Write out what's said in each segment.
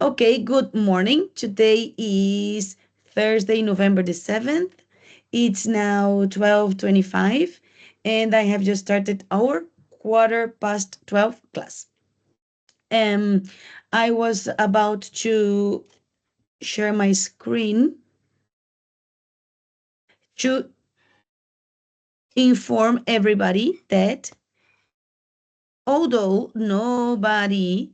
Okay, good morning. Today is Thursday, November the 7th. It's now 12:25, and I have just started our 12:15 class. Um, I was about to share my screen to inform everybody that although nobody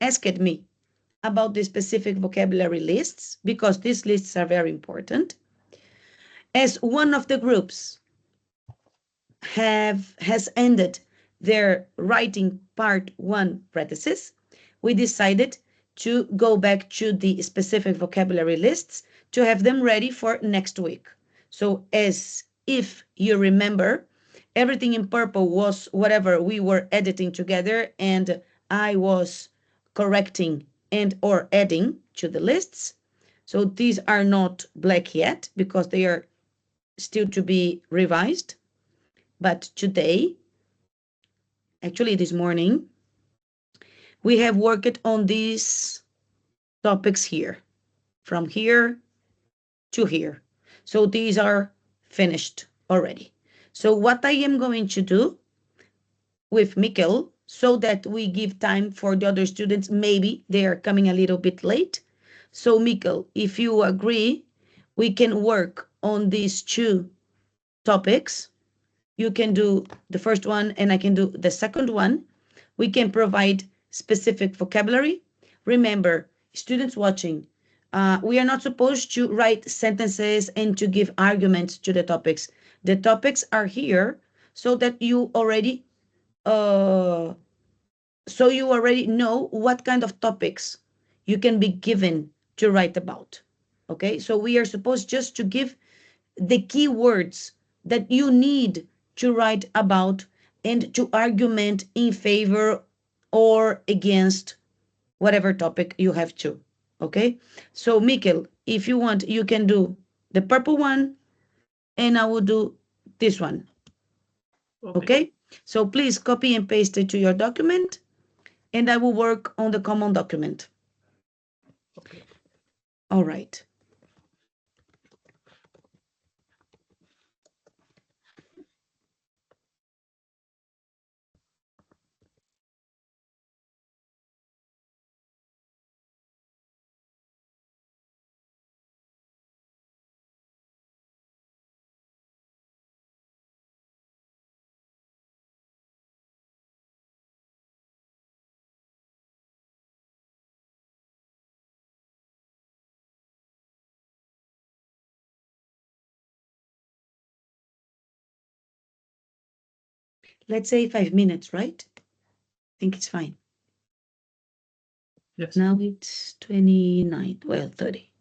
asked me about the specific vocabulary lists, because these lists are very important, as one of the groups has ended their writing part one practices, we decided to go back to the specific vocabulary lists to have them ready for next week. So as if you remember, everything in purple was whatever we were editing together, and I was correcting and or adding to the lists. So these are not black yet because they are still to be revised. But today, actually this morning, we have worked on these topics here, from here to here. So these are finished already. So what I am going to do with Mikkel, so that we give time for the other students, maybe they are coming a little bit late. So Mikkel, if you agree, we can work on these two topics. You can do the first one and I can do the second one. We can provide specific vocabulary. Remember, students watching, we are not supposed to write sentences and to give arguments to the topics. The topics are here so that you already know what kind of topics you can be given to write about. Okay, so we are supposed just to give the key words that you need to write about and to argument in favor or against whatever topic you have to. Okay, so Mikkel, if you want, you can do the purple one and I will do this one. Okay, so please copy and paste it to your document and I will work on the common document. Okay. All right. Let's say 5 minutes, right? I think it's fine. Yes. Now it's 29, well, 30.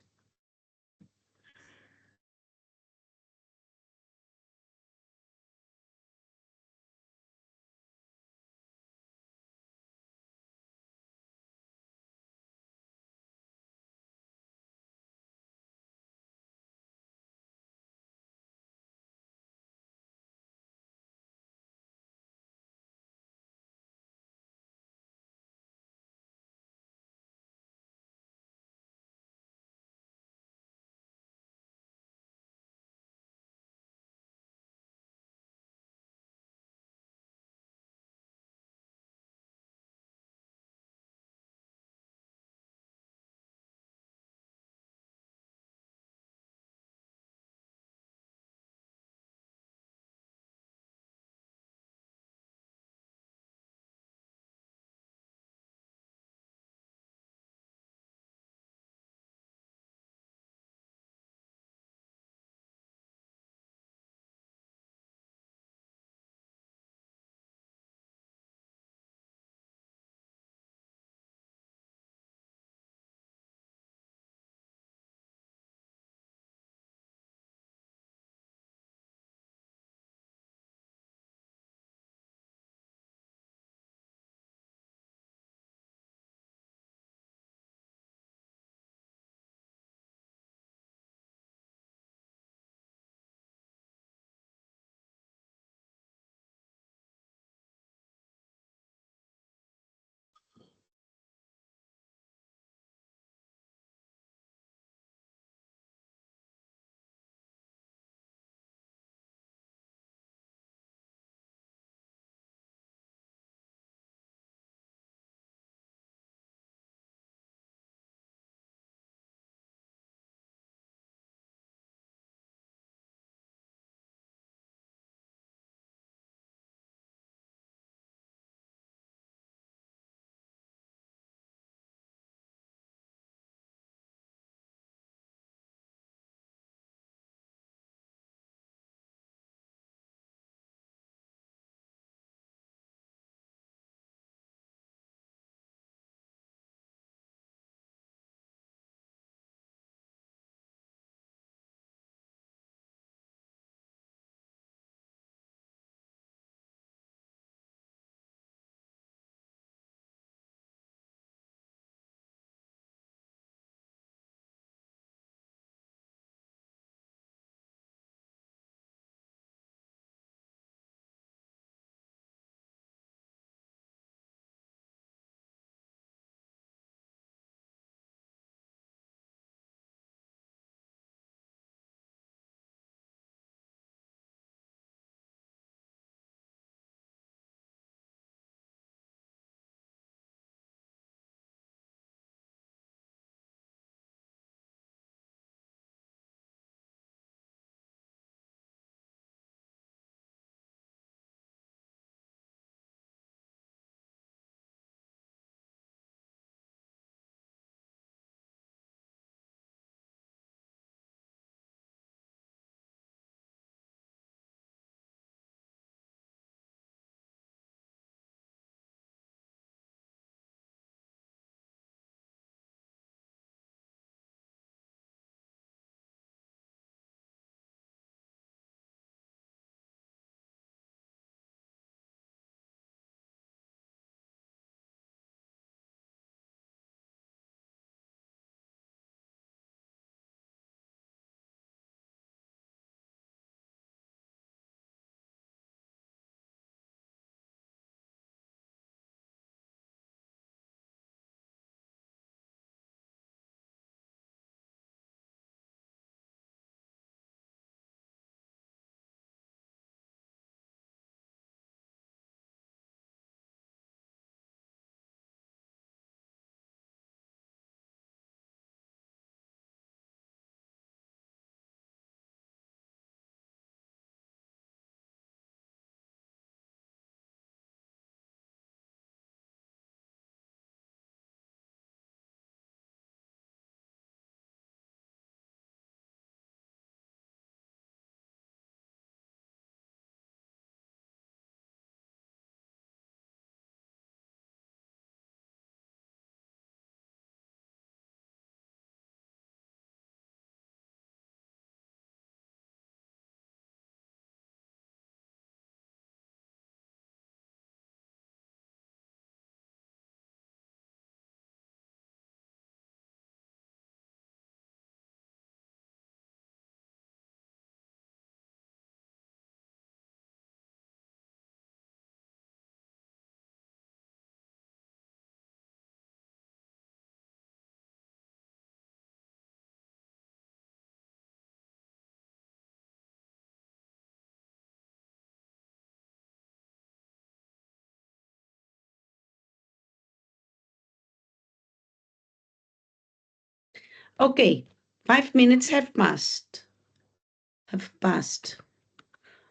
Okay, 5 minutes have passed.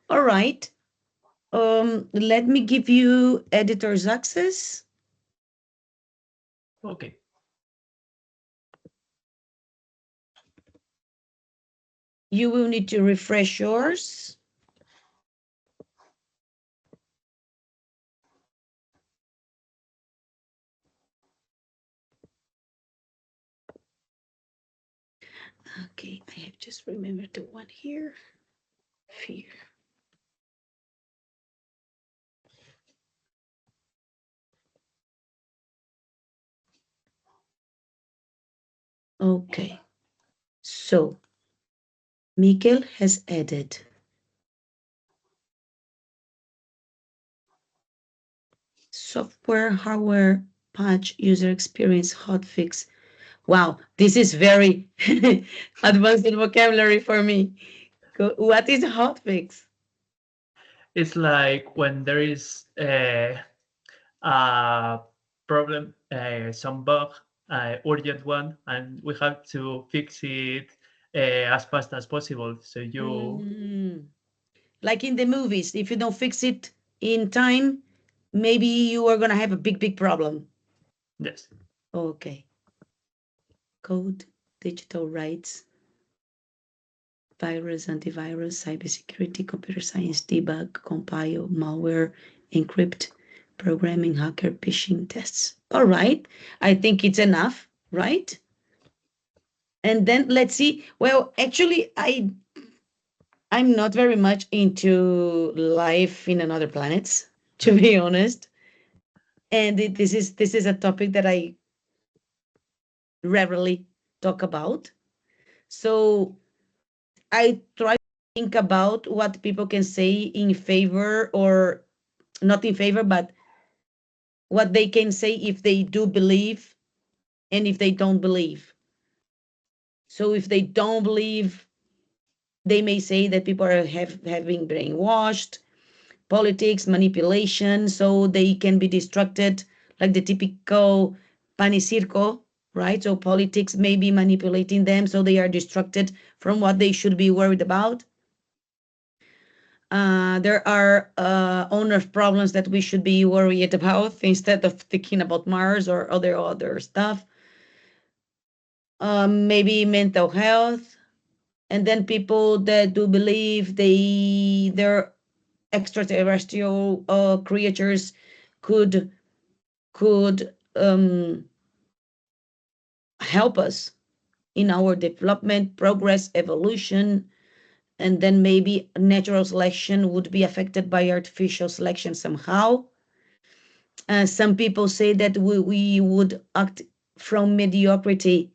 All right. Let me give you editor's access. Okay. You will need to refresh yours. Okay, I have just remembered the one here. Fear. Okay, so Mikkel has added software, hardware, patch, user experience, hotfix. Wow, this is very advanced in vocabulary for me. What is hotfix? It's like when there is a problem, some bug, urgent one, and we have to fix it as fast as possible. So you, Like in the movies, if you don't fix it in time, maybe you are going to have a big problem. yes, Okay. Code, digital rights, virus, antivirus, cybersecurity, computer science, debug, compile, malware, encrypt, programming, hacker, phishing tests. All right. I think it's enough, right? And then let's see. Well, actually, I'm not very much into life in another planets, to be honest. And this is a topic that I rarely talk about. So I try to think about what people can say in favor or not in favor, but what they can say if they do believe and if they don't believe. So if they don't believe, they may say that people are having brainwashed, politics, manipulation, so they can be distracted, like the typical panicirco, right? So politics may be manipulating them, so they are distracted from what they should be worried about. There are owner problems that we should be worried about instead of thinking about Mars or other stuff. Maybe mental health, and then people that do believe their extraterrestrial creatures could help us in our development, progress, evolution, and then maybe natural selection would be affected by artificial selection somehow. Some people say that we would act from mediocrity,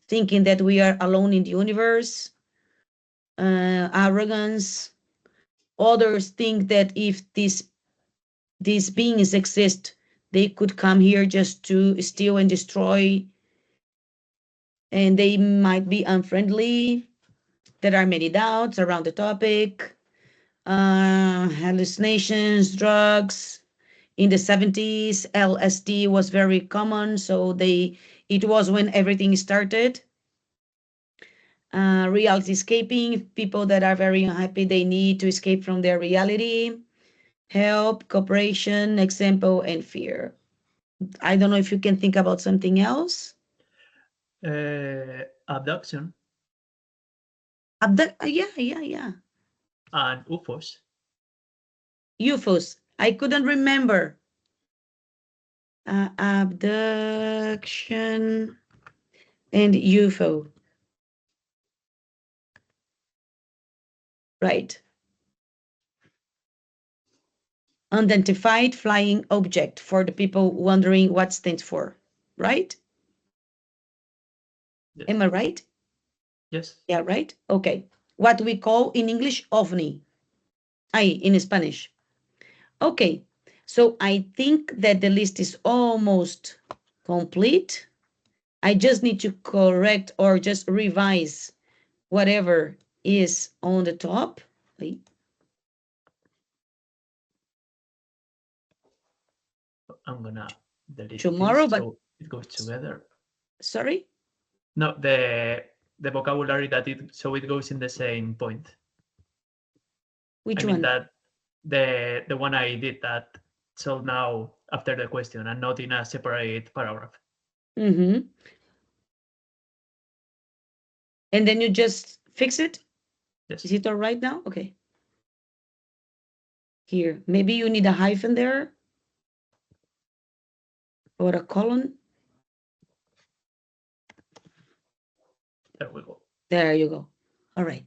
thinking that we are alone in the universe, arrogance. Others think that if these beings exist, they could come here just to steal and destroy, and they might be unfriendly. There are many doubts around the topic. Hallucinations, drugs. In the 70s, LSD was very common, so it was when everything started. Reality escaping, people that are very unhappy, they need to escape from their reality. Help, cooperation, example, and fear. I don't know if you can think about something else. abduction Yeah. and UFOs. UFOs. I couldn't remember. Abduction and UFO. Right. Unidentified flying object for the people wondering what stands for. Right? Yes. Am I right? Yes. Yeah, right? Okay. What we call in English ovni. In Spanish. Okay. So I think that the list is almost complete. I just need to correct or just revise whatever is on the top. Wait. I'm gonna delete Tomorrow, this but so it goes together. sorry. No, the vocabulary that it goes in the same point. Which I mean one? that the one I did that so now after the question and not in a separate paragraph. Mm-hmm. And then you just fix it? Yes. Is it all right now? Okay. Here, maybe you need a hyphen there or a colon. There we go. There you go. All right.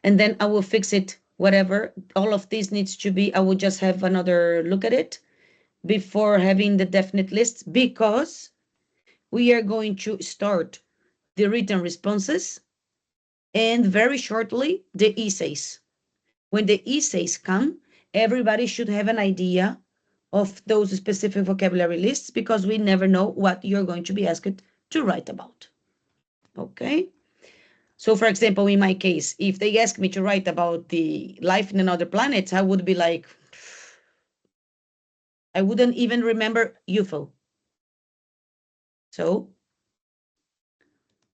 And then I will fix it, whatever. All of this needs to be, I will just have another look at it before having the definite lists, because we are going to start the written responses and very shortly the essays. When the essays come, everybody should have an idea of those specific vocabulary lists, because we never know what you're going to be asked to write about. Okay? So, for example, in my case, if they ask me to write about the life in another planet, I would be like, I wouldn't even remember UFO. So,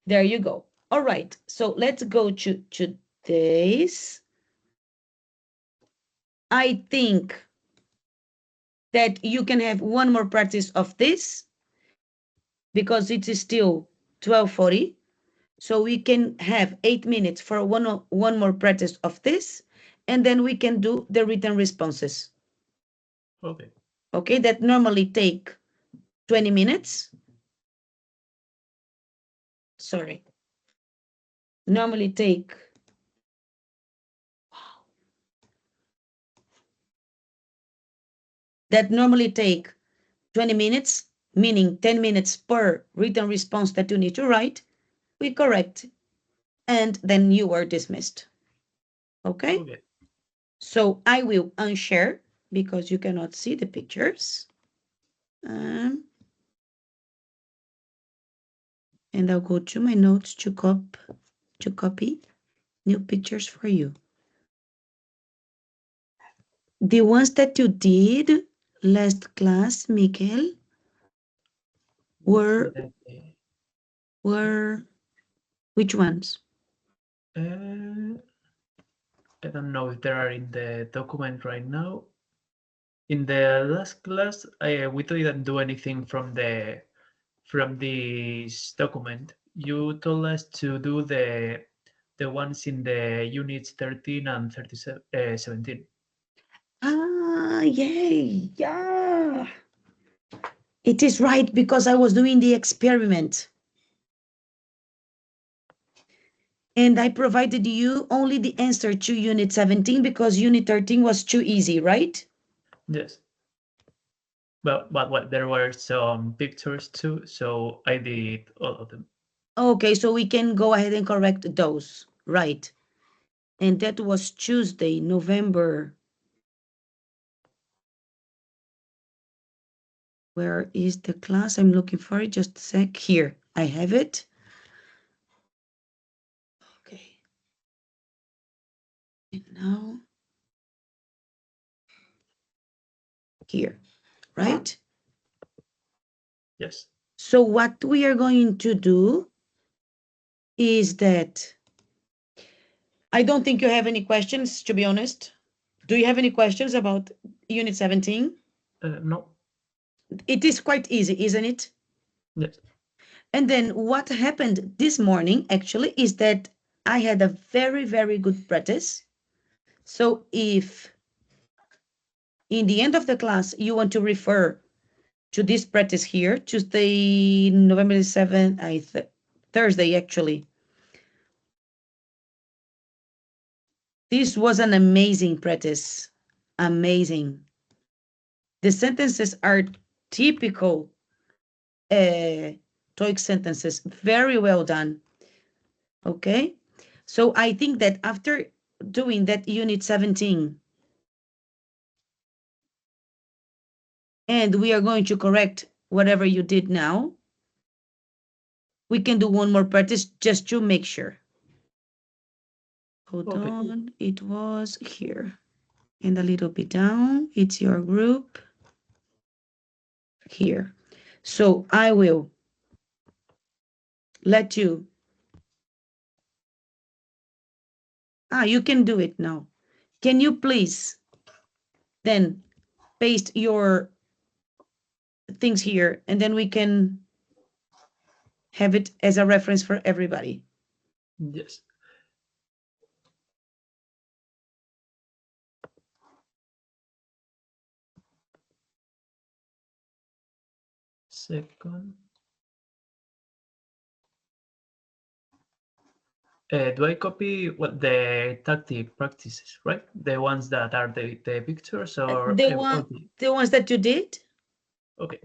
there you go. All right. So, let's go to today's. I think that you can have one more practice of this because it is still 12:40. So we can have 8 minutes for one more practice of this, and then we can do the written responses. Okay. Okay, that normally take 20 minutes. Sorry. Normally take, that normally take 20 minutes, meaning 10 minutes per written response that you need to write. We correct, and then you are dismissed. Okay? Okay. So I will unshare because you cannot see the pictures. And I'll go to my notes to copy new pictures for you. The ones that you did last class, Miguel, were which ones? I don't know if they are in the document right now. In the last class, we didn't do anything from this document. You told us to do the ones in the units 13 and 17. Ah, yay, yeah. It is right because I was doing the experiment. And I provided you only the answer to unit 17 because unit 13 was too easy, right? Yes. But well, there were some pictures too, so I did all of them. Okay, so we can go ahead and correct those, right? And that was Tuesday, November. Where is the class? I'm looking for it. Just a sec. Here, I have it. Okay. And now, here, right? Yes. So what we are going to do is that I don't think you have any questions, to be honest. Do you have any questions about Unit 17? No. It is quite easy, isn't it? Yes. And then what happened this morning actually is that I had a very, very good practice. So if in the end of the class you want to refer to this practice here, Tuesday, November 7th, Thursday actually. This was an amazing practice. Amazing. The sentences are typical TOEIC sentences. Very well done. Okay. So I think that after doing that unit 17, and we are going to correct whatever you did now, we can do one more practice just to make sure. Hold Okay. on. It was here. And a little bit down. It's your group. Here. So I will let you. You can do it now. Can you please then paste your things here, and then we can have it as a reference for everybody. Yes. Second. Do I copy what the tactic practices, right? The ones that are the pictures or The ones that you did. Okay.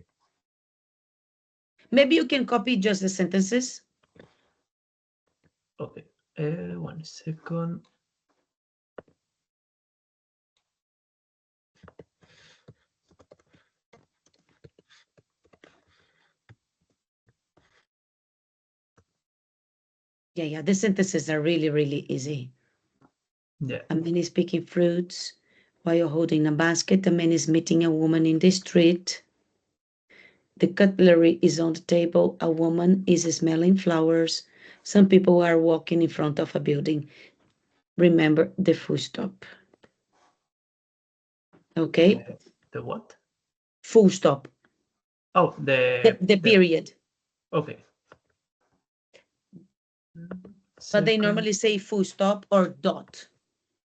Maybe you can copy just the sentences. Okay. 1 second. Yeah. The sentences are really, really easy. Yeah. A man is picking fruits while holding a basket. A man is meeting a woman in the street. The cutlery is on the table. A woman is smelling flowers. Some people are walking in front of a building. Remember the full stop. Okay? The what? Full stop. Oh, the period. Okay. But they normally say full stop or dot.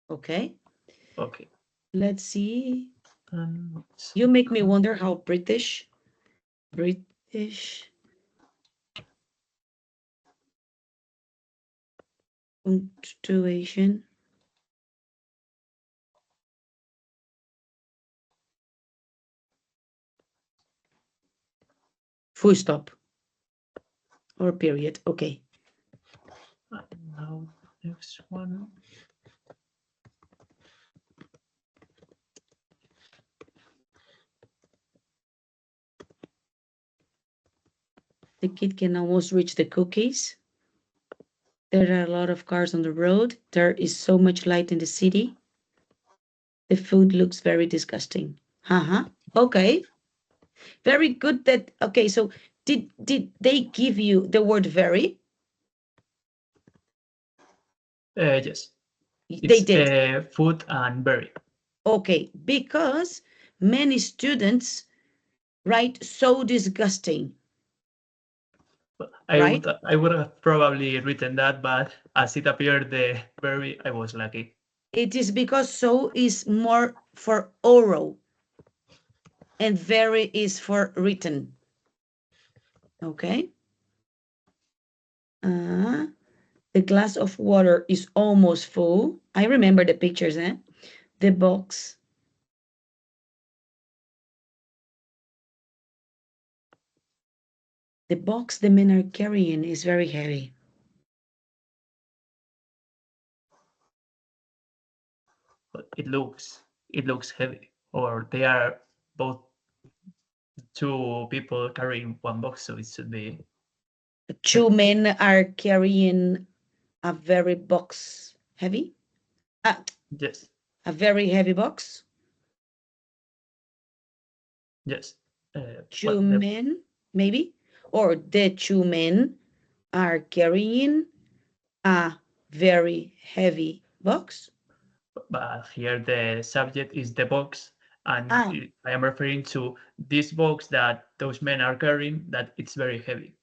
Okay? Okay. Let's see. You make me wonder how British punctuation. Full stop or period. Okay. Now next one. The kid can almost reach the cookies. There are a lot of cars on the road. There is so much light in the city. The food looks very disgusting. Okay. Very good. Okay, so did they give you the word very? Yes. They did. Food and berry. Okay, because many students write so disgusting. I would have probably written that, but as it appeared the berry, I was lucky. It is because so is more for oral and very is for written. Okay. The glass of water is almost full. I remember the pictures, eh? The box. The box the men are carrying is very heavy. But it looks heavy, or they are both two people carrying one box, so it should be. Two men are carrying a very box heavy. Yes. A very heavy box. Yes. Two men, maybe, or the two men are carrying a very heavy box. But here the subject is the box, and I am referring to this box that those men are carrying, that it's very heavy.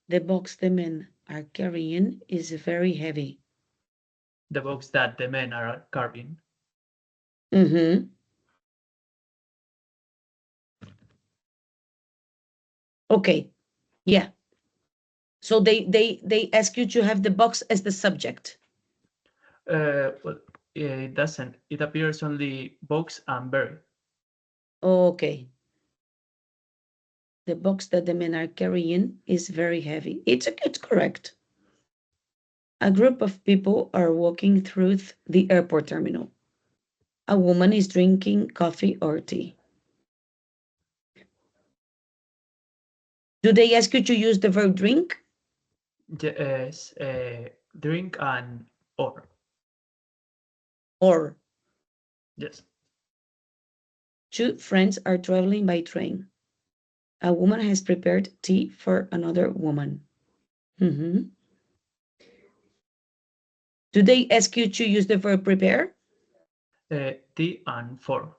The box the men are carrying is very heavy. The box that the men are carrying. Mm-hmm. Okay. Yeah. So they ask you to have the box as the subject. Well, it doesn't. It appears only box and berry. Okay. The box that the men are carrying is very heavy. It's correct. A group of people are walking through the airport terminal. A woman is drinking coffee or tea. Do they ask you to use the verb drink? Yes, drink and or. Or. Yes. Two friends are traveling by train. A woman has prepared tea for another woman. Do they ask you to use the verb prepare? Tea and for.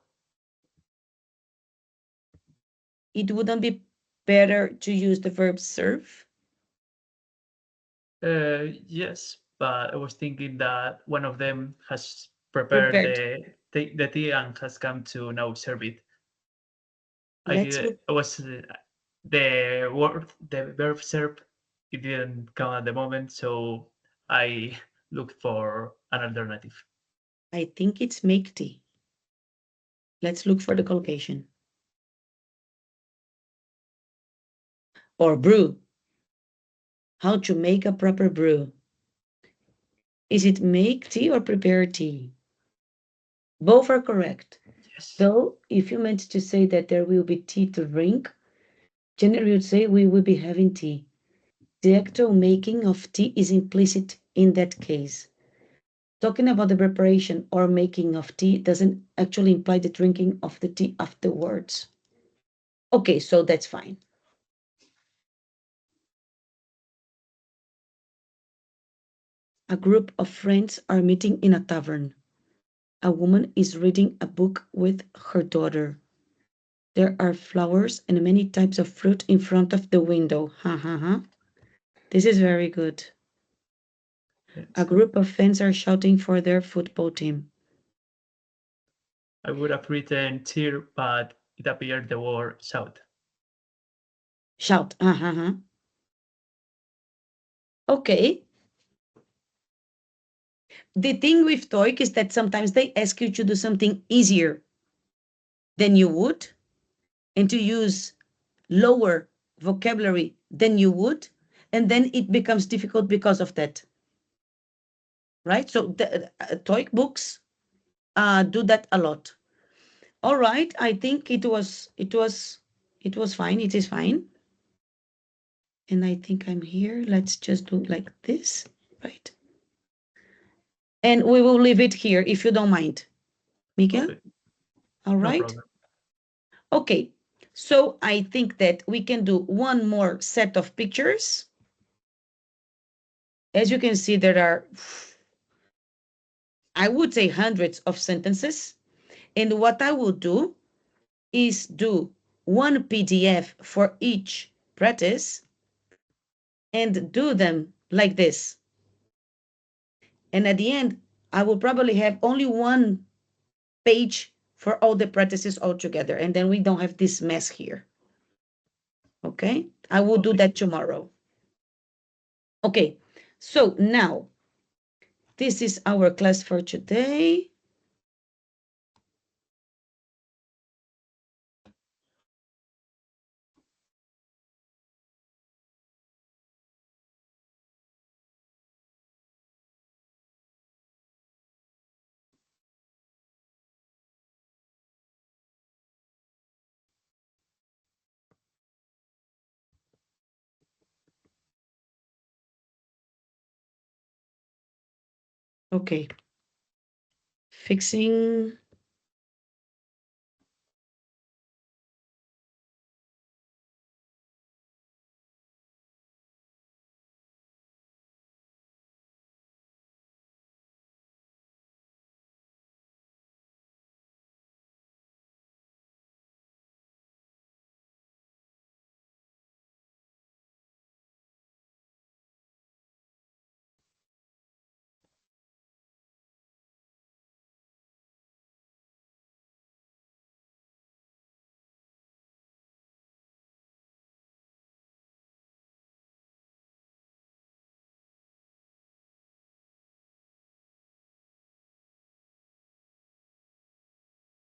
It wouldn't be better to use the verb serve? Yes, but I was thinking that one of them has prepared Prepared. the tea and has come to now serve it. Let's I look. was the verb serve. It didn't come at the moment, so I looked for an alternative. I think it's make tea. Let's look for the collocation. Or brew. How to make a proper brew. Is it make tea or prepare tea? Both are correct. Yes. Though, if you meant to say that there will be tea to drink, generally you'd say we will be having tea. The actual making of tea is implicit in that case. Talking about the preparation or making of tea doesn't actually imply the drinking of the tea afterwards. Okay, so that's fine. A group of friends are meeting in a tavern. A woman is reading a book with her daughter. There are flowers and many types of fruit in front of the window. Ha ha ha. This is very good. Yes. A group of fans are shouting for their football team. I would have written cheer, but it appeared the word shout. Shout. Ha ha ha. Okay. The thing with TOEIC is that sometimes they ask you to do something easier than you would and to use lower vocabulary than you would, and then it becomes difficult because of that. Right? So the TOEIC books do that a lot. All right, I think it was fine. It is fine. And I think I'm here. Let's just do like this, right? And we will leave it here if you don't mind. Miguel? Okay. All No right. problem. Okay. So I think that we can do one more set of pictures. As you can see, there are, I would say, hundreds of sentences. And what I will do is do one PDF for each practice and do them like this. And at the end, I will probably have only one page for all the practices all together. And then we don't have this mess here. Okay? I will do that tomorrow. Okay. So now, this is our class for today. Okay. Fixing.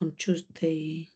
On Tuesday.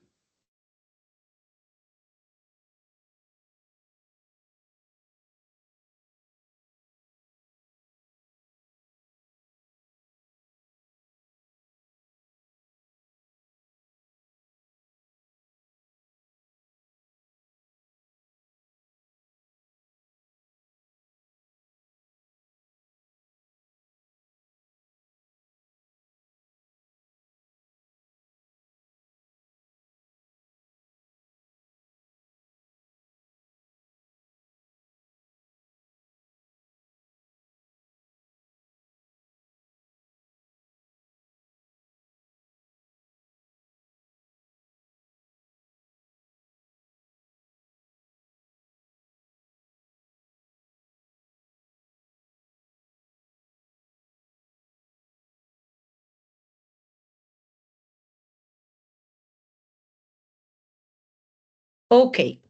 Okay,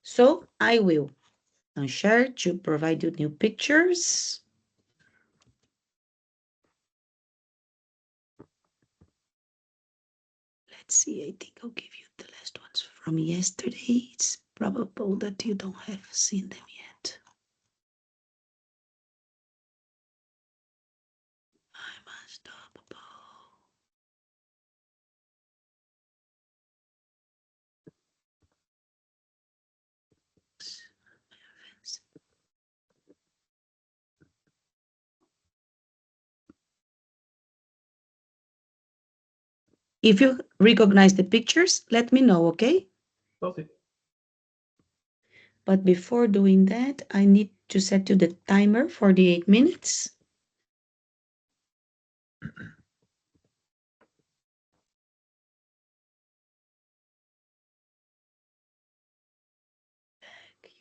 so I will share to provide you new pictures. Let's see, I think I'll give you the last ones from yesterday. It's probable that you don't have seen them yet. I'm unstoppable. If you recognize the pictures, let me know, okay? Okay. But before doing that, I need to set to the timer for the 8 minutes. Back here.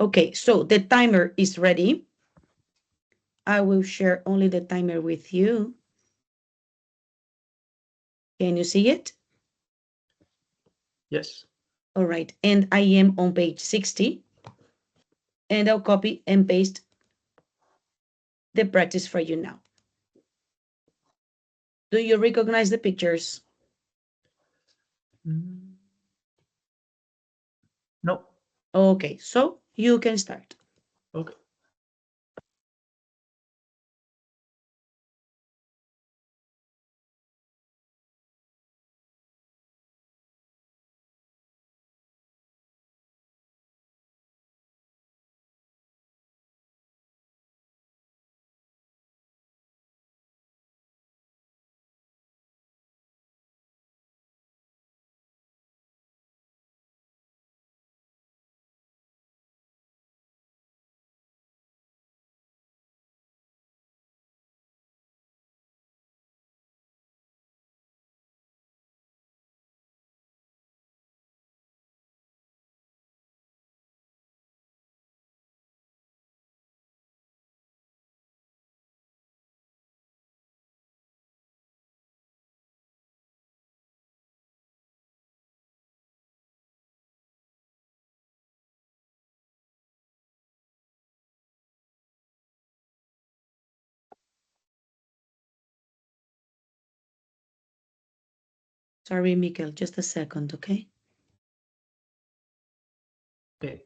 Okay, so the timer is ready. I will share only the timer with you. Can you see it? Yes. All right, and I am on page 60. And I'll copy and paste the practice for you now. Do you recognize the pictures? No. Okay, so you can start. Okay. Sorry, Mikkel, just a second, okay? Okay.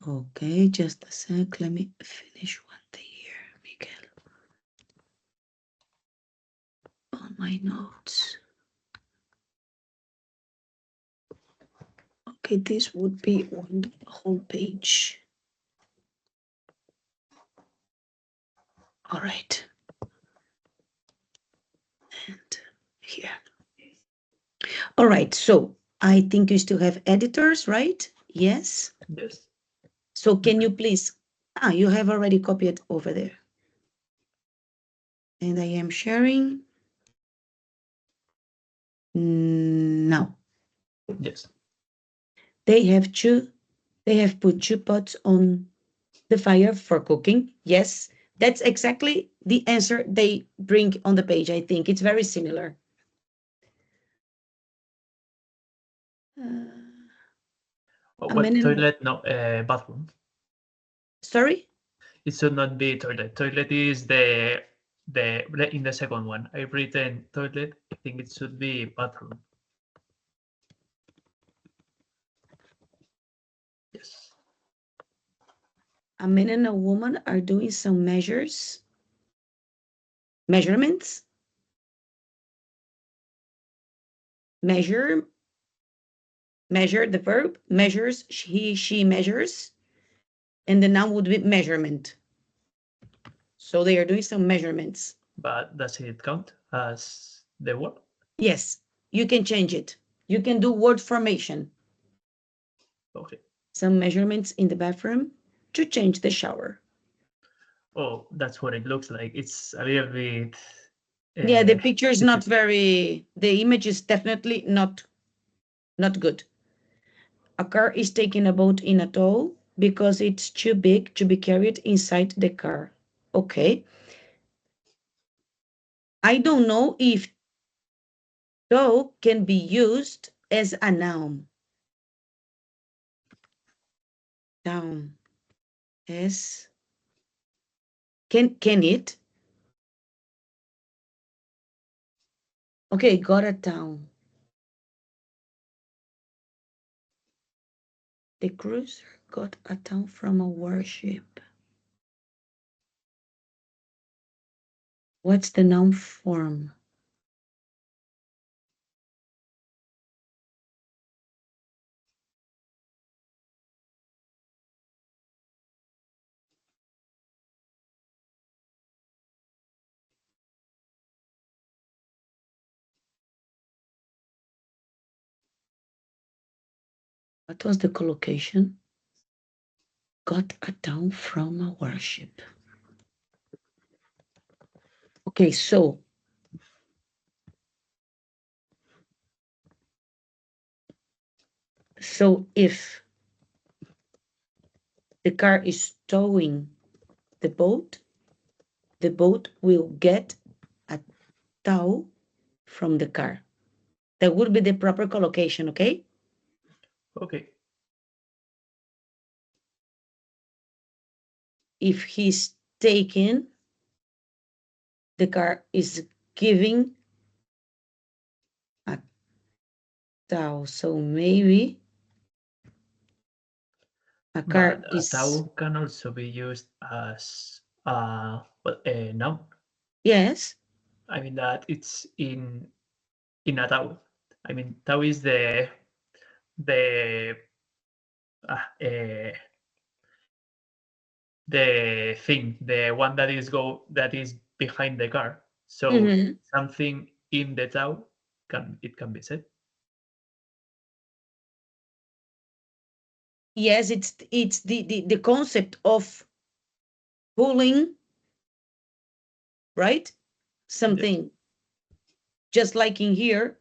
Okay, just a sec. Let me finish one thing here, Miguel. On my notes. Okay, this would be on the whole page. All right. And here. All right, so I think you still have editors, right? Yes. Yes. So can you please, you have already copied over there. And I am sharing now. Yes. They have put 2 pots on the fire for cooking. Yes, that's exactly the answer they bring on the page. I think it's very similar. What toilet? No, bathroom. Sorry? It should not be toilet. Toilet is the in the second one. I've written toilet. I think it should be bathroom. Yes. A man and a woman are doing some measurements. Measure the verb, measures, she measures, and the noun would be measurement. So they are doing some measurements. But does it count as the word? Yes, you can change it. You can do word formation. Okay. Some measurements in the bathroom to change the shower. Oh, that's what it looks like. It's a little bit. Yeah, the picture is not difficult. very, the image is definitely not good. A car is taking a boat in a tow because it's too big to be carried inside the car. Okay. I don't know if tow can be used as a noun. Town. Yes. Can it? Okay, got a town. The cruiser got a town from a warship. What's the noun form? What was the collocation? Got a town from a warship. Okay, so if the car is towing the boat will get a tow from the car. That would be the proper collocation, okay? Okay. If he's taking, the car is giving a tow. So maybe a car But a is. tow can also be used as a noun. Yes. I mean that it's in a tow. I mean tow is the uh, uh, the thing, the one that is behind the car. So something in the tow can be said. Yes, it's the concept of pulling, right? Something. Yes. Just like in here,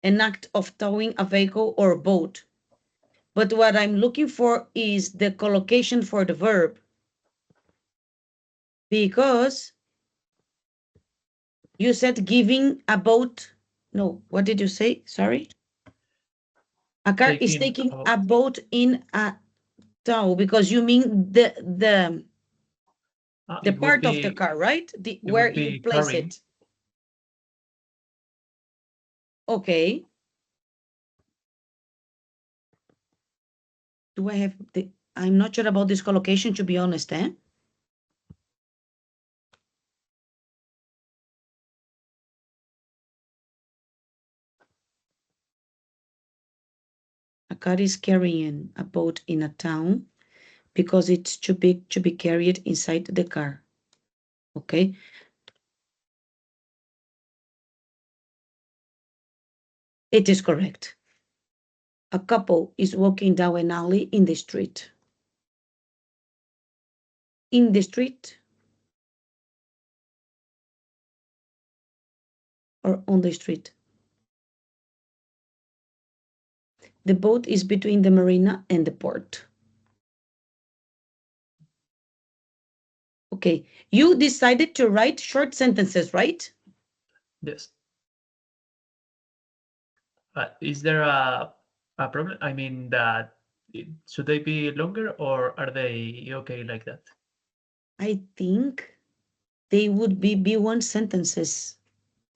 an act of towing a vehicle or boat. But what I'm looking for is the collocation for the verb. Because you said giving a boat. No, what did you say? Sorry. A car is taking a boat in a tow because you mean the part of the car, right? Where you place carrying. it. Okay. Do I have I'm not sure about this collocation, to be honest, eh? A car is carrying a boat in a town because it's too big to be carried inside the car. Okay. It is correct. A couple is walking down an alley in the street. In the street or on the street? The boat is between the marina and the port. Okay, you decided to write short sentences, right? Yes. Is there a problem? I mean, that should they be longer or are they okay like that? I think they would be B1 sentences,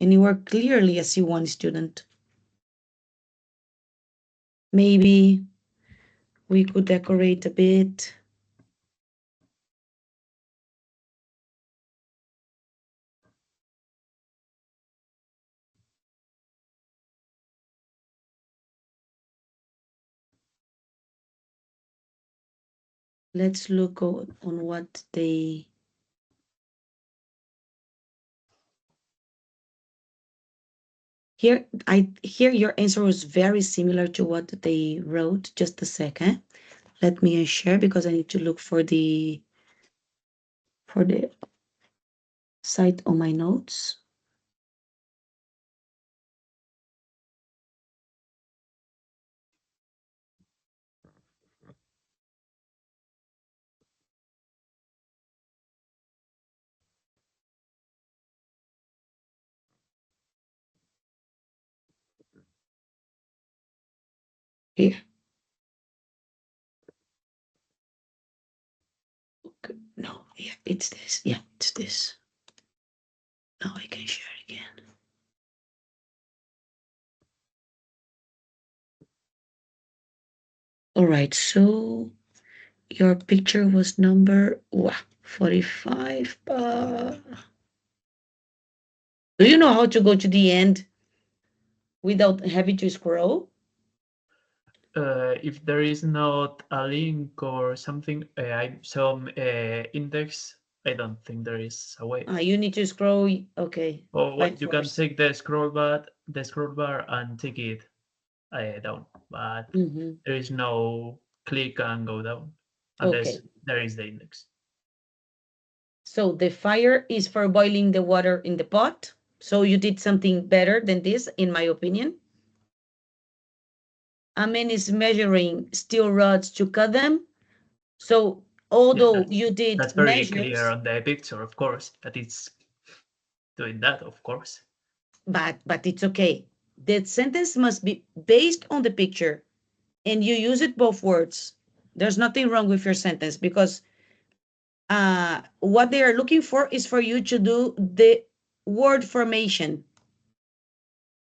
and you are clearly a C1 student. Maybe we could decorate a bit. Let's look on what they... Here your answer was very similar to what they wrote. Just a second. Let me share because I need to look for the site on my notes. Here. Okay. No, yeah, it's this. Yeah, it's this. Now I can share again. All right, so your picture was number 45. Do you know how to go to the end without having to scroll? If there is not a link or something, some index, I don't think there is a way. You need to scroll. Okay, Or by what you can force. take the scroll bar and take it down, but there is no click and go down unless Okay, there is the index. so the fire is for boiling the water in the pot. So you did something better than this, in my opinion. A man is measuring steel rods to cut them. So Yeah, although you did that's very clear measures, on the picture, of course, that it's doing that, of course. but it's okay. The sentence must be based on the picture, and you use it both words. There's nothing wrong with your sentence because what they are looking for is for you to do the word formation.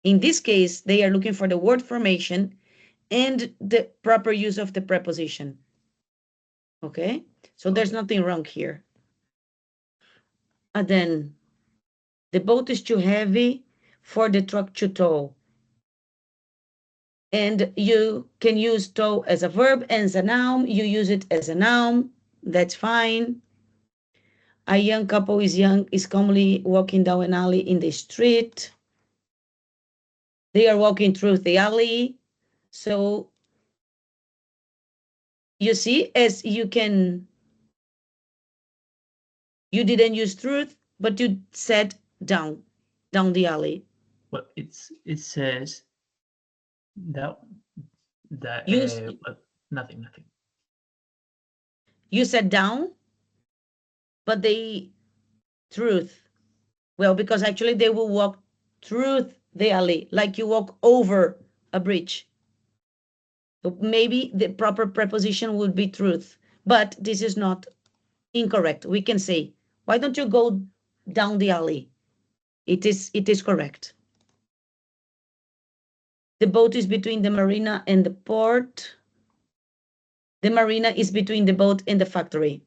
In this case, they are looking for the word formation and the proper use of the preposition. Okay, so there's nothing wrong here. And then the boat is too heavy for the truck to tow. And you can use tow as a verb and as a noun. You use it as a noun. That's fine. A young couple is calmly walking down an alley in the street. They are walking through the alley. So you see, as you didn't use truth, but you said down the alley. Well, it says that You but nothing. you said down, but they truth. Well, because actually they will walk through the alley, like you walk over a bridge. So maybe the proper preposition would be truth, but this is not incorrect. We can say, why don't you go down the alley? It is correct. The boat is between the marina and the port. The marina is between the boat and the factory.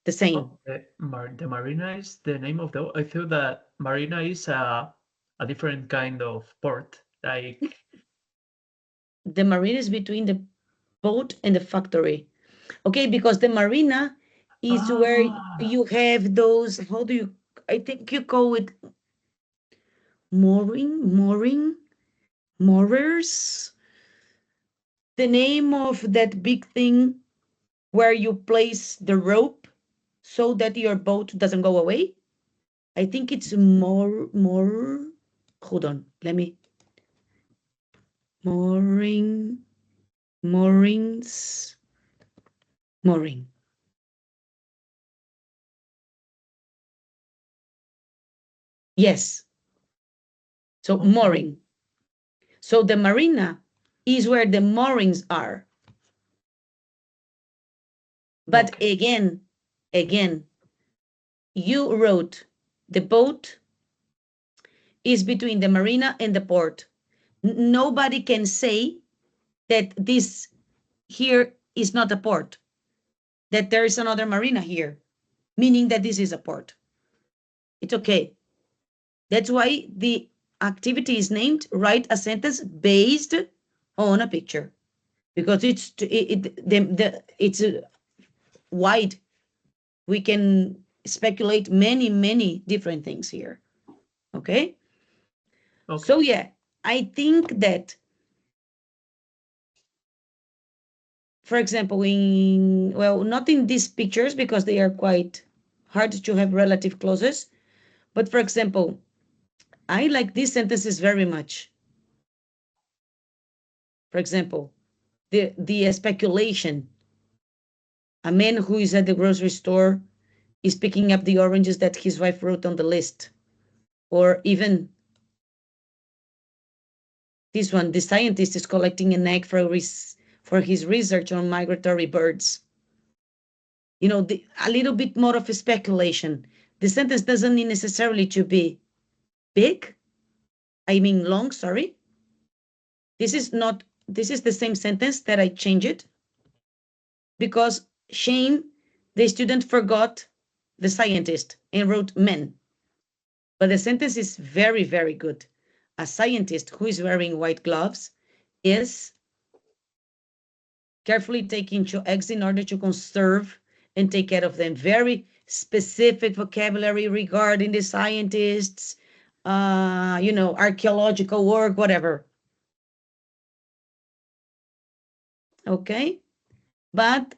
The same. Oh, the marina is the name of the. I thought that marina is a different kind of port. Like, The marina is between the boat and the factory. Okay, because the marina is where ah, you have those, how do you, I think you call it moorers. The name of that big thing where you place the rope so that your boat doesn't go away. I think it's hold on, let me, mooring, moorings, mooring. Yes, so okay, mooring. So the marina is where the moorings are. But okay, again, you wrote the boat is between the marina and the port. Nobody can say that this here is not a port, that there is another marina here, meaning that this is a port. It's okay. That's why the activity is named write a sentence based on a picture, because it's wide. We can speculate many different things here. Okay. okay, So yeah, I think that, for example, in, well, not in these pictures because they are quite hard to have relative clauses, but for example, I like these sentences very much. For example, the speculation. A man who is at the grocery store is picking up the oranges that his wife wrote on the list. Or even this one, the scientist is collecting an egg for his research on migratory birds. You know, a little bit more of a speculation. The sentence doesn't need necessarily to be big. I mean long, sorry. This is not, this is the same sentence that I changed it because shame, the student forgot the scientist and wrote men. But the sentence is very good. A scientist who is wearing white gloves is carefully taking 2 eggs in order to conserve and take care of them. Very specific vocabulary regarding the scientists, archaeological work, whatever. Okay, but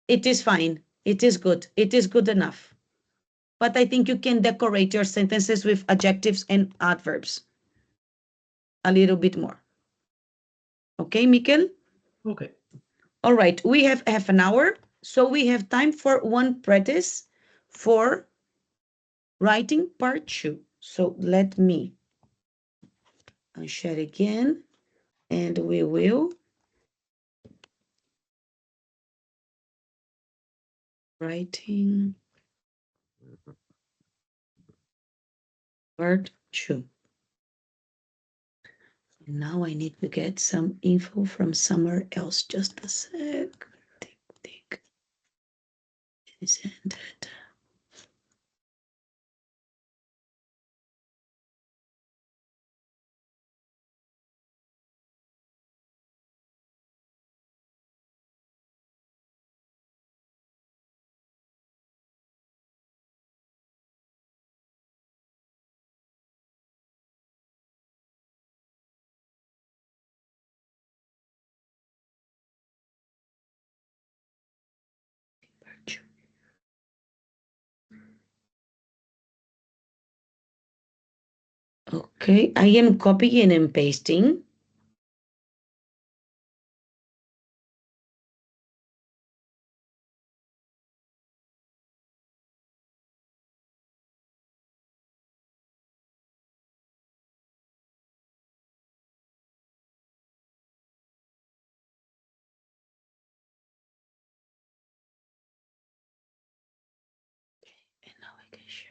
it is fine. It is good. It is good enough. But I think you can decorate your sentences with adjectives and adverbs a little bit more. Okay, Mikel? okay. All right, we have half an hour, so we have time for one practice for writing part 2. So let me share again, and we will writing part 2. Now I need to get some info from somewhere else. Just a sec. Tick. Send it. Part 2. Okay, I am copying and pasting. And now I can share.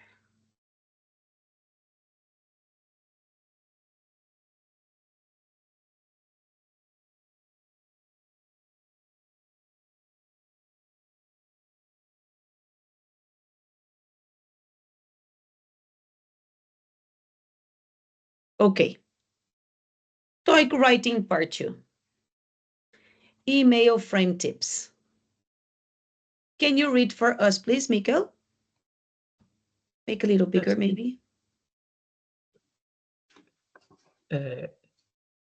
Okay. TOEIC writing part 2. Email frame tips. Can you read for us, please, Mikkel? Make a little bigger, Yes. maybe.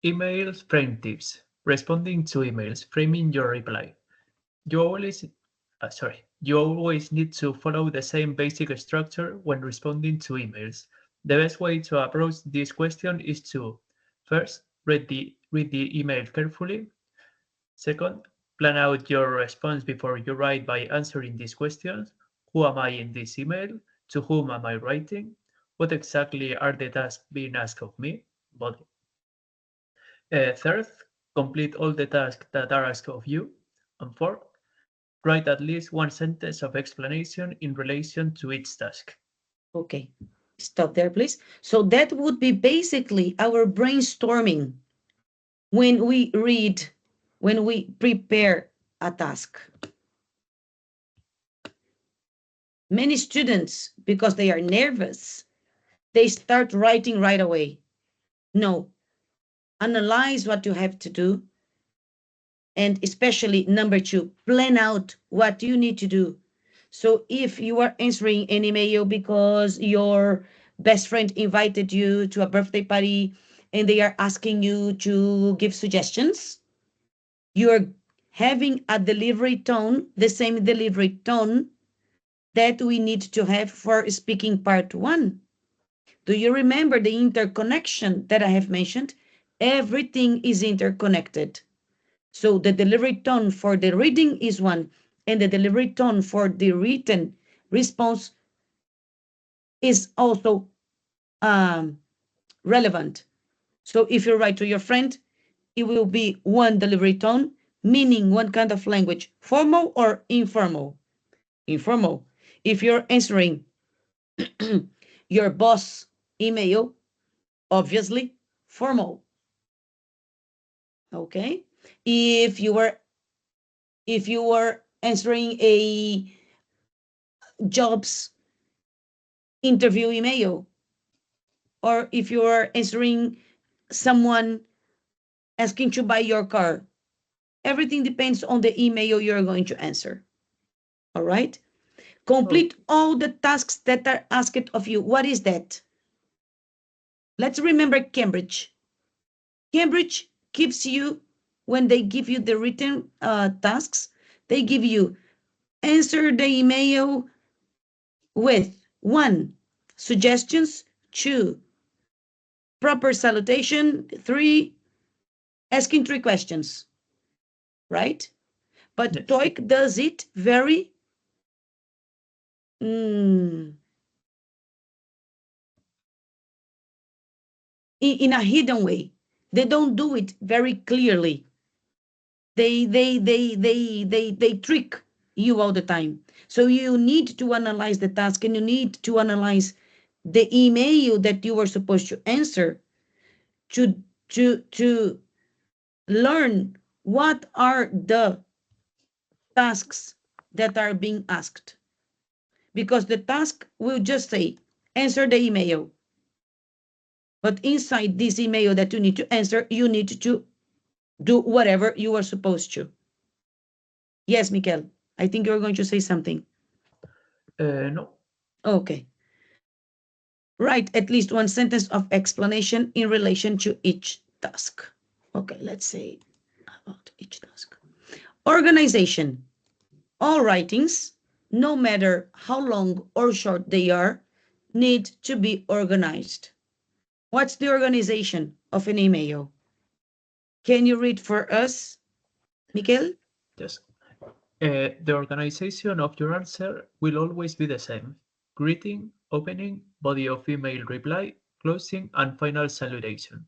Emails frame tips. Responding to emails, framing your reply. You always, you always need to follow the same basic structure when responding to emails. The best way to approach this question is to first read the email carefully. Second, plan out your response before you write by answering these questions. Who am I in this email? To whom am I writing? What exactly are the tasks being asked of me? Body. Third, complete all the tasks that are asked of you. And fourth, write at least one sentence of explanation in relation to each task. Okay, stop there, please. So that would be basically our brainstorming when we read, when we prepare a task. Many students, because they are nervous, they start writing right away. No, analyze what you have to do. And especially number 2, plan out what you need to do. So if you are answering an email because your best friend invited you to a birthday party and they are asking you to give suggestions, you're having a delivery tone, the same delivery tone that we need to have for speaking part 1. Do you remember the interconnection that I have mentioned? Everything is interconnected. So the delivery tone for the reading is one, and the delivery tone for the written response is also relevant. So if you write to your friend, it will be one delivery tone, meaning one kind of language, formal or informal. Informal. If you're answering your boss email, obviously formal. Okay. If you were answering a jobs interview email, or if you are answering someone asking to buy your car, everything depends on the email you're going to answer. All right. Complete all the tasks that are asked of you. What is that? Let's remember Cambridge. Cambridge gives you, when they give you the written tasks, they give you answer the email with 1, suggestions, 2, proper salutation, 3, asking 3 questions, right? But Yes. TOEIC does it very in a hidden way. They don't do it very clearly. They trick you all the time. So you need to analyze the task, and you need to analyze the email that you were supposed to answer to learn what are the tasks that are being asked. Because the task will just say, answer the email. But inside this email that you need to answer, you need to do whatever you are supposed to. Yes, Mikel, I think you're going to say something. No. Okay. Write at least one sentence of explanation in relation to each task. Okay, let's say about each task. Organization. All writings, no matter how long or short they are, need to be organized. What's the organization of an email? Can you read for us, Mikel? Yes. The organization of your answer will always be the same. Greeting, opening, body of email reply, closing, and final salutation.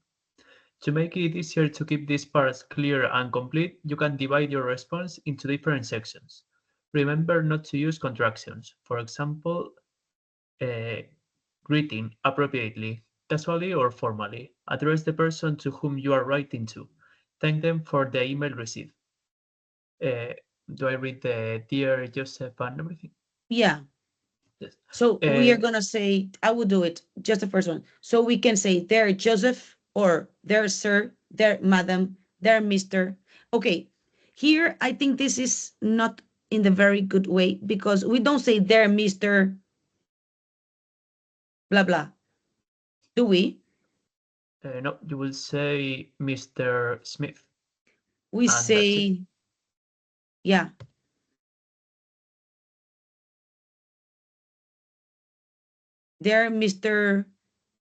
To make it easier to keep these parts clear and complete, you can divide your response into different sections. Remember not to use contractions. For example, uh, greeting appropriately, casually or formally. Address the person to whom you are writing to. Thank them for the email received. Uh, do I read the dear Joseph and everything? Yeah. Yes. So we are gonna say, I will do it, just the first one. So we can say there Joseph, or there sir, there madam, there Mr. Okay, here I think this is not in the very good way, because we don't say there Mr. blah blah. Do we? No, you will say Mr. Smith, We and that's it. say, yeah, there Mr.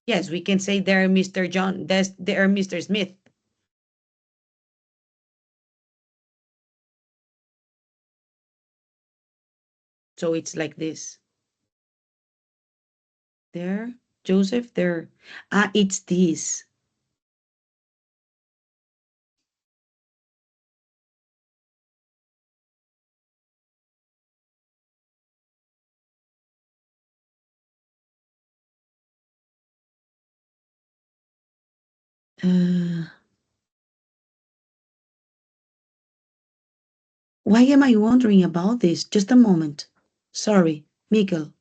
Yes, we can say there Mr. John. That's there Mr. Smith. So it's like this. There, Joseph, there. Ah, it's this. Why am I wondering about this? Just a moment. Sorry, Miguel.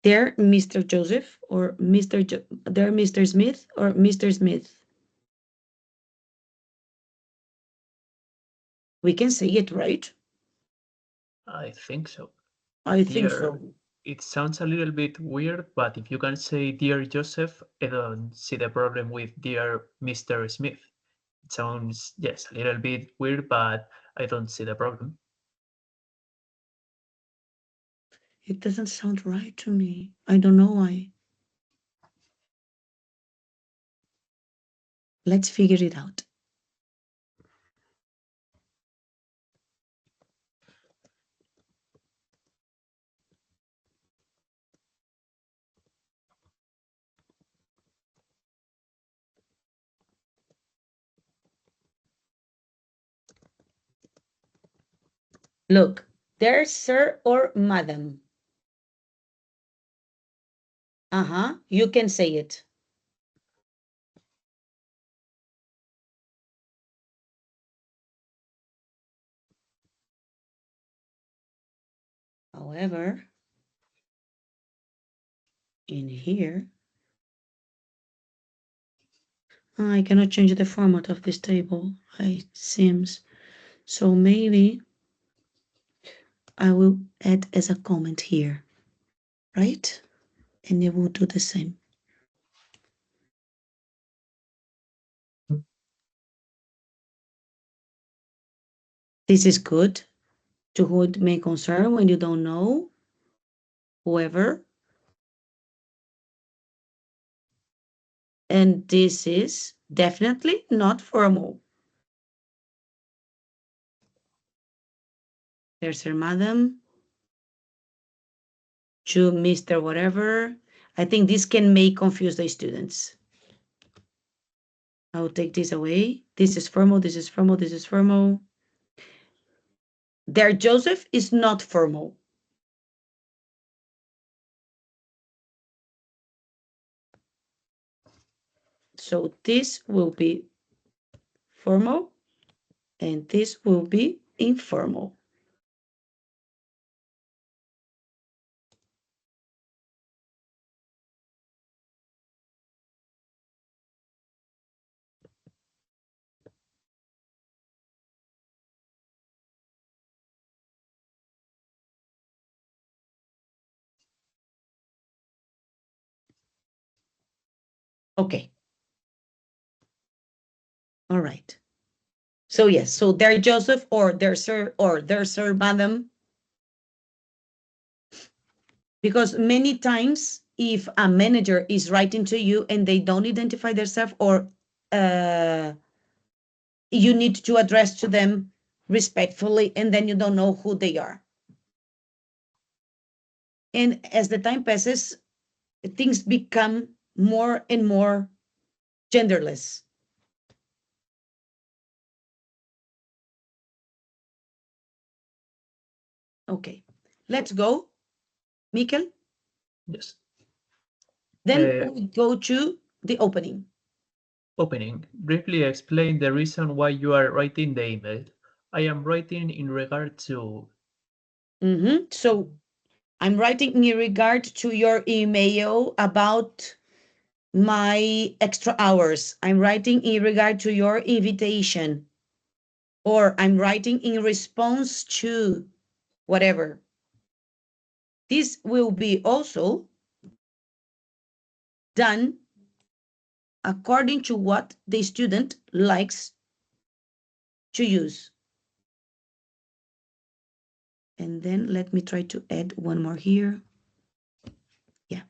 There, Mr. Joseph, or there, Mr. Smith, or Mr. Smith. We can say it, right? I think so. I think Dear, so. it sounds a little bit weird, but if you can say Dear Joseph, I don't see the problem with Dear Mr. Smith. It sounds, yes, a little bit weird, but I don't see the problem. It doesn't sound right to me. I don't know why. Let's figure it out. Look, there's sir or madam. You can say it. However, in here, I cannot change the format of this table, it seems. So maybe I will add as a comment here, right? And it will do the same. This is good. To who it may concern when you don't know, whoever. And this is definitely not formal. There's her madam, to Mr. Whatever. I think this can make confuse the students. I will take this away. This is formal, this is formal, this is formal. There, Joseph is not formal. So this will be formal, and this will be informal. Okay. All right. So yes, so there, Joseph, or there, sir, or there, sir, madam. Because many times, if a manager is writing to you and they don't identify themselves, or you need to address to them respectfully, and then you don't know who they are. And as the time passes, things become more and more genderless. Okay, let's go, Mikkel. Yes. Then we go to the opening. Opening. Briefly explain the reason why you are writing the email. I am writing in regard to. So I'm writing in regard to your email about my extra hours. I'm writing in regard to your invitation, or I'm writing in response to whatever. This will be also done according to what the student likes to use. And then let me try to add one more here. Yeah.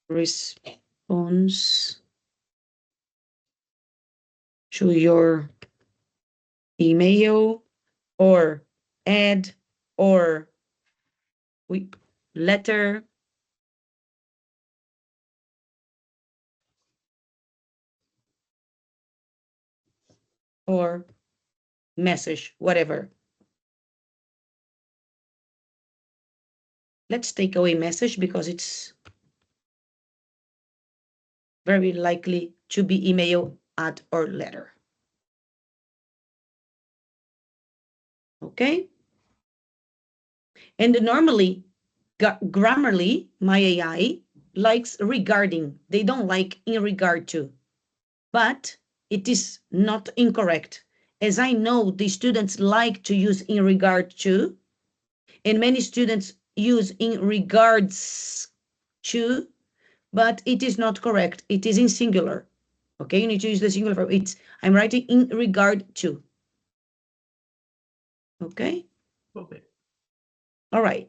Response to your email, or add, or letter, or message, whatever. Let's take away message because it's very likely to be email, add, or letter. Okay? And normally, Grammarly, my AI, likes regarding. They don't like in regard to. But it is not incorrect. As I know, the students like to use in regard to, and many students use in regards to, but it is not correct. It is in singular. Okay, you need to use the singular verb. I'm writing in regard to. Okay? Okay. All right.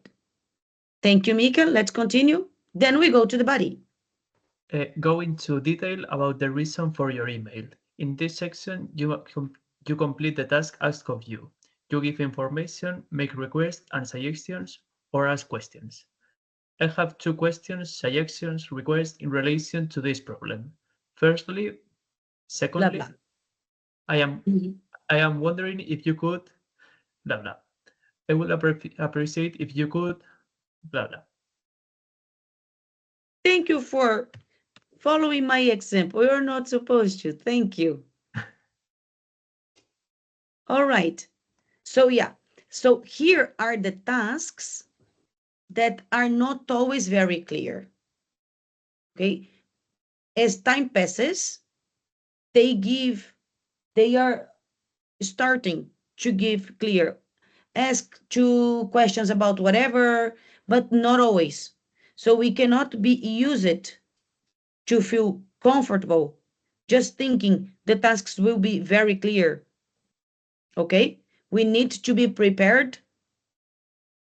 Thank you, Mika. Let's continue. Then we go to the body. Go into detail about the reason for your email. In this section, you complete the task asked of you. You give information, make requests and suggestions, or ask questions. I have two questions, suggestions, requests in relation to this problem. Firstly, Blah, secondly, blah. I am wondering if you could, blah blah. I would appreciate if you could, blah blah. Thank you for following my example. You're not supposed to. Thank you. All right. So yeah. So here are the tasks that are not always very clear. Okay. As time passes, they are starting to give clear. Ask two questions about whatever, but not always. So we cannot use it to feel comfortable just thinking the tasks will be very clear. Okay? We need to be prepared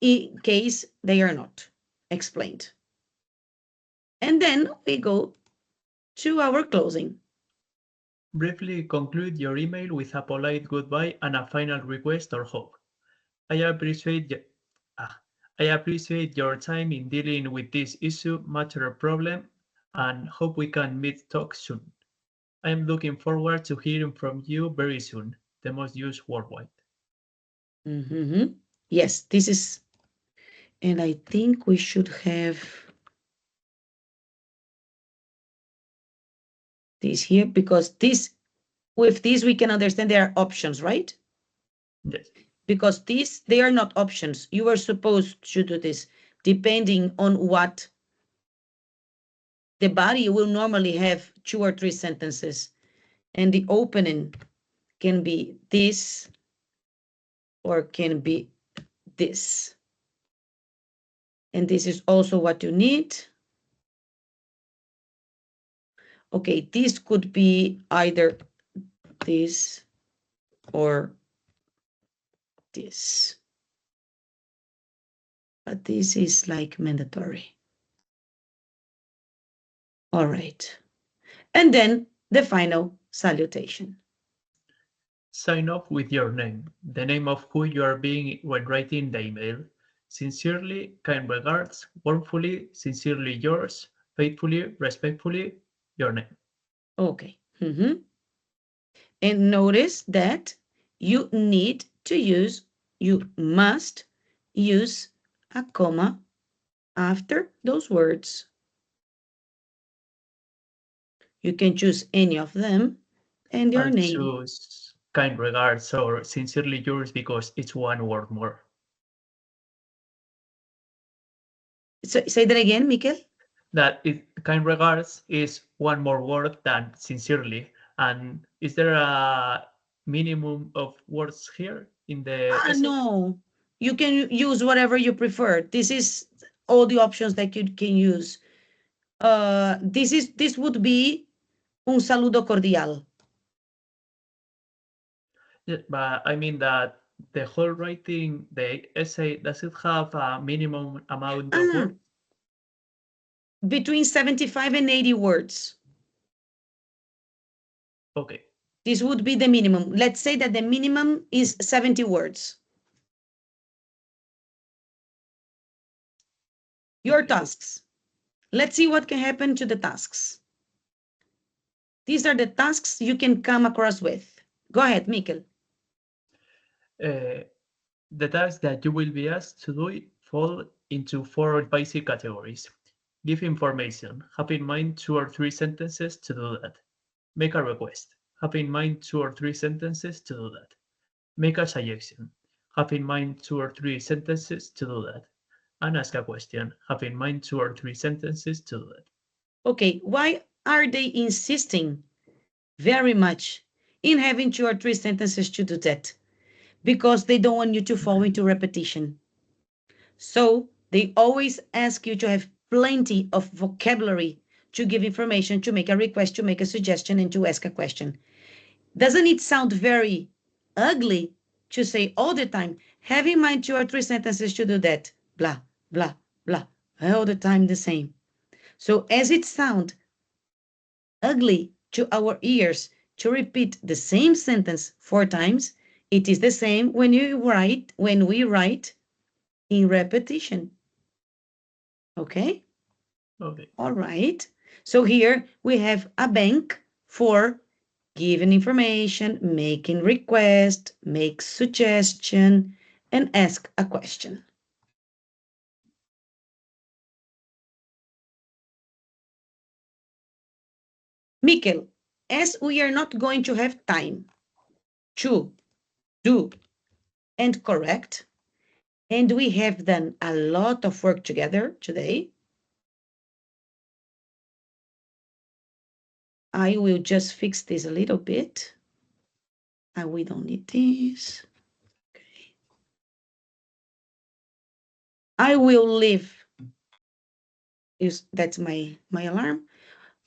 in case they are not explained. And then we go to our closing. Briefly conclude your email with a polite goodbye and a final request or hope. I appreciate I appreciate your time in dealing with this issue, matter or problem, and hope we can meet talk soon. I am looking forward to hearing from you very soon. The most used worldwide. Yes, this is, and I think we should have this here because with this we can understand there are options, right? Yes. Because they are not options. You are supposed to do this depending on what the body will normally have 2 or 3 sentences, and the opening can be this or can be this. And this is also what you need. Okay, this could be either this or this. But this is like mandatory. All right. And then the final salutation. Sign off with your name, the name of who you are being when writing the email. Sincerely, kind regards, warmly, sincerely yours, faithfully, respectfully, your name. Okay. And notice that you must use a comma after those words. You can choose any of them and your I'll name. choose kind regards or sincerely yours because it's one word more. So, say that again, Mikel. That kind regards is one more word than sincerely. And is there a minimum of words here in the essay? No, you can use whatever you prefer. This is all the options that you can use. This would be un saludo cordial. Yeah, but I mean that the whole writing, the essay, does it have a minimum amount of Ah, words? between 75 and 80 words. Okay. This would be the minimum. Let's say that the minimum is 70 words. Your Okay. tasks. Let's see what can happen to the tasks. These are the tasks you can come across with. Go ahead, Mikel. Uh, the tasks that you will be asked to do fall into four basic categories. Give information. Have in mind 2 or 3 sentences to do that. Make a request. Have in mind 2 or 3 sentences to do that. Make a suggestion. Have in mind 2 or 3 sentences to do that. And ask a question. Have in mind 2 or 3 sentences to do that. Okay, why are they insisting very much in having 2 or 3 sentences to do that? Because they don't want you to fall into repetition. So they always ask you to have plenty of vocabulary to give information, to make a request, to make a suggestion, and to ask a question. Doesn't it sound very ugly to say all the time, have in mind 2 or 3 sentences to do that? Blah, blah, blah. All the time the same. So as it sounds ugly to our ears to repeat the same sentence 4 times, it is the same when we write in repetition. Okay? Okay. All right. So here we have a bank for giving information, making request, make suggestion, and ask a question. Mikel, as we are not going to have time to do and correct, and we have done a lot of work together today, I will just fix this a little bit. And we don't need this. Okay. I will leave, that's my alarm.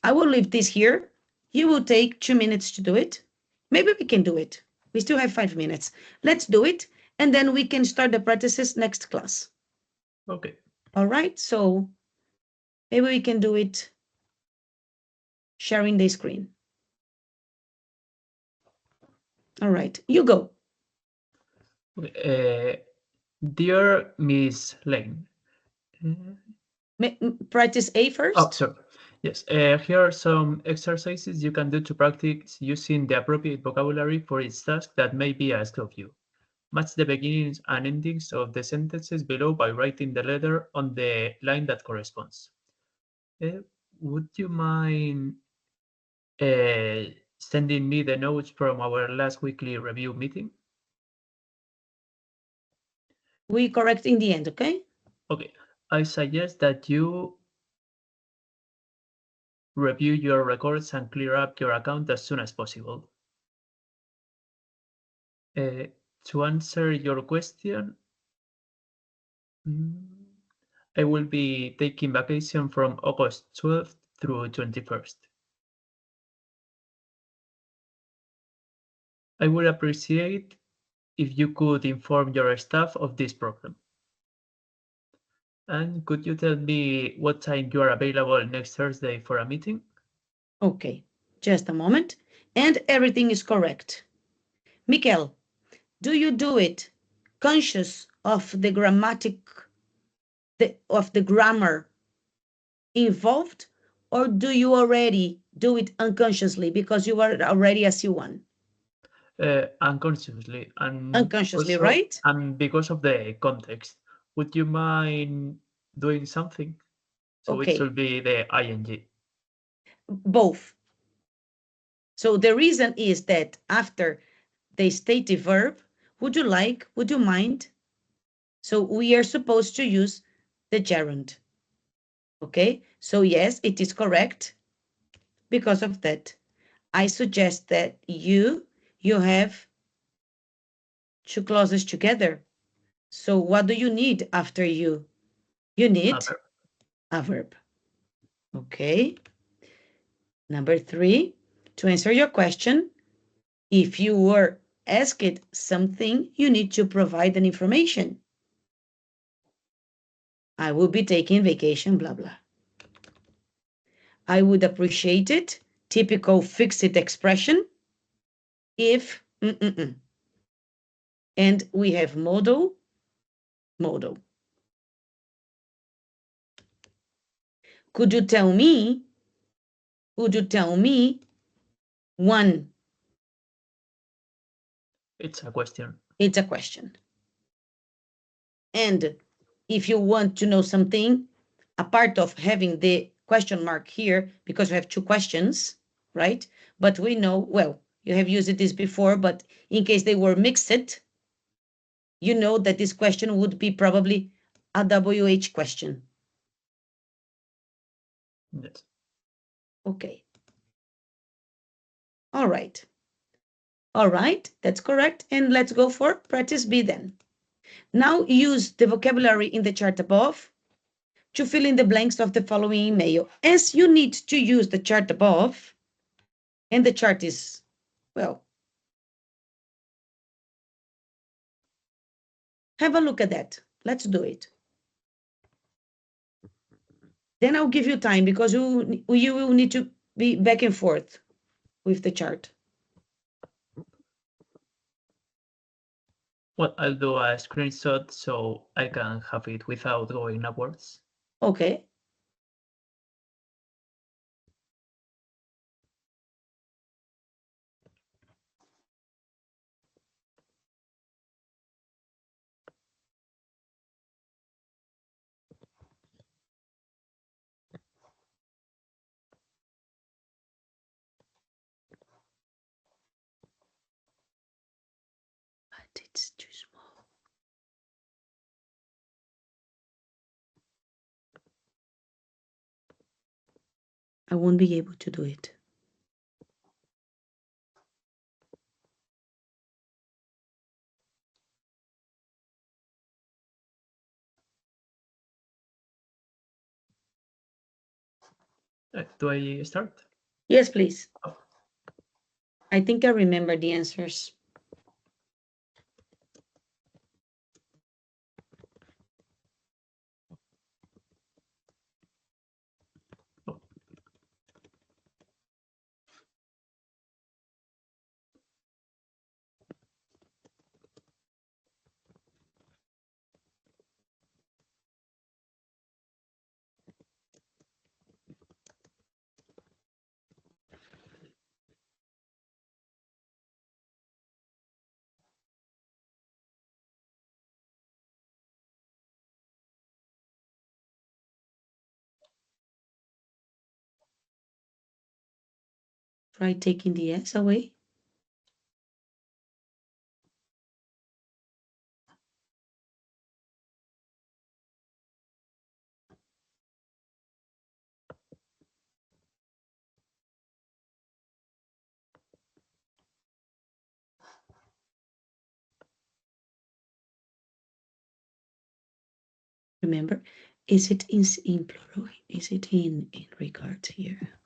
I will leave this here. You will take 2 minutes to do it. Maybe we can do it. We still have 5 minutes. Let's do it. And then we can start the practices next class. Okay. All right. So maybe we can do it sharing the screen. All right. You go. Okay. Dear Miss Lane. Practice A Oh, first. sorry. Yes, here are some exercises you can do to practice using the appropriate vocabulary for each task that may be asked of you. Match the beginnings and endings of the sentences below by writing the letter on the line that corresponds. Uh, would you mind sending me the notes from our last weekly review meeting? We correct in the end, okay? Okay, I suggest that you review your records and clear up your account as soon as possible. To answer your question, I will be taking vacation from August 12th through 21st. I would appreciate if you could inform your staff of this problem. And could you tell me what time you are available next Thursday for a meeting? Okay, just a moment. And everything is correct. Mikel, do you do it conscious of the grammar involved, or do you already do it unconsciously because you are already a C1? Unconsciously, and Unconsciously, also right? and because of the context. Would you mind doing something? So it Okay, should be the ing. both. So the reason is that after the stative verb, would you like, would you mind? So we are supposed to use the gerund. Okay, so yes, it is correct. Because of that, I suggest that you have two clauses together. So what do you need after you? You need a verb. Okay. Number 3, to answer your question, if you were asked something, you need to provide an information. I will be taking vacation, blah, blah. I would appreciate it, typical fixed expression, if, and we have modal. Could you tell me one? It's a question. It's a question. And if you want to know something, a part of having the question mark here, because we have two questions, right? But we know, well, you have used this before, but in case they were mixed, you know that this question would be probably a WH question. Yes. Okay. All right. All right, that's correct. And let's go for practice B then. Now use the vocabulary in the chart above to fill in the blanks of the following email. As you need to use the chart above, and the chart is, well, have a look at that. Let's do it. Then I'll give you time because you will need to be back and forth with the chart. Well, I'll do a screenshot so I can have it without going upwards. Okay. But it's too small. I won't be able to do it. Do I start? Yes, please. Oh. I think I remember the answers. Oh. Try taking the S away. Remember, is it in plural? Is it in regards here?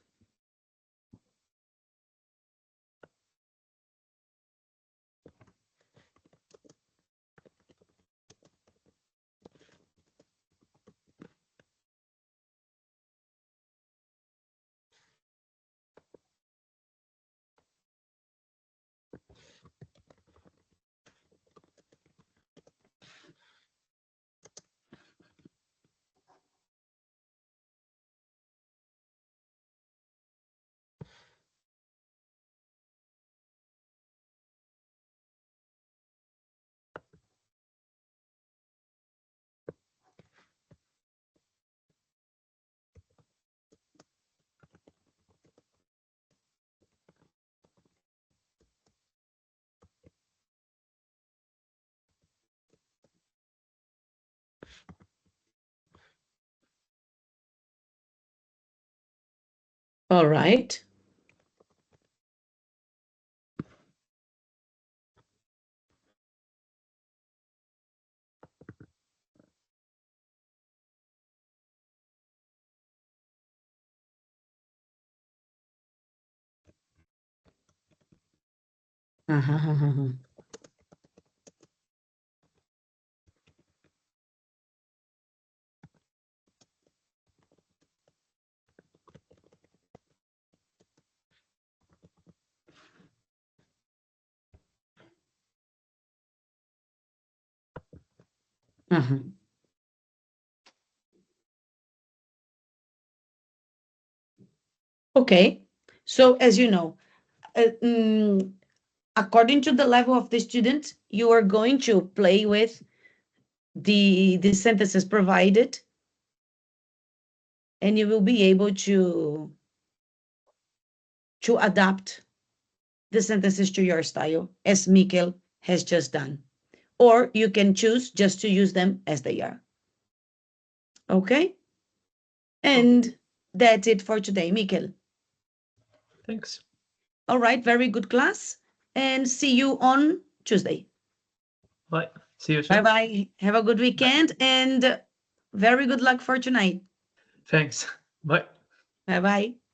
All right. Uh-huh. Uh-huh. Okay. So as you know, uh, mm, according to the level of the student, you are going to play with the sentences provided, and you will be able to adapt the sentences to your style, as Mikkel has just done. Or you can choose just to use them as they are. Okay? And that's it for today, Mikkel. Thanks. All right, very good class. And see you on Tuesday. Bye. See you Bye soon. bye. Have a good Bye. weekend and very good luck for tonight. Thanks. Bye. Bye bye.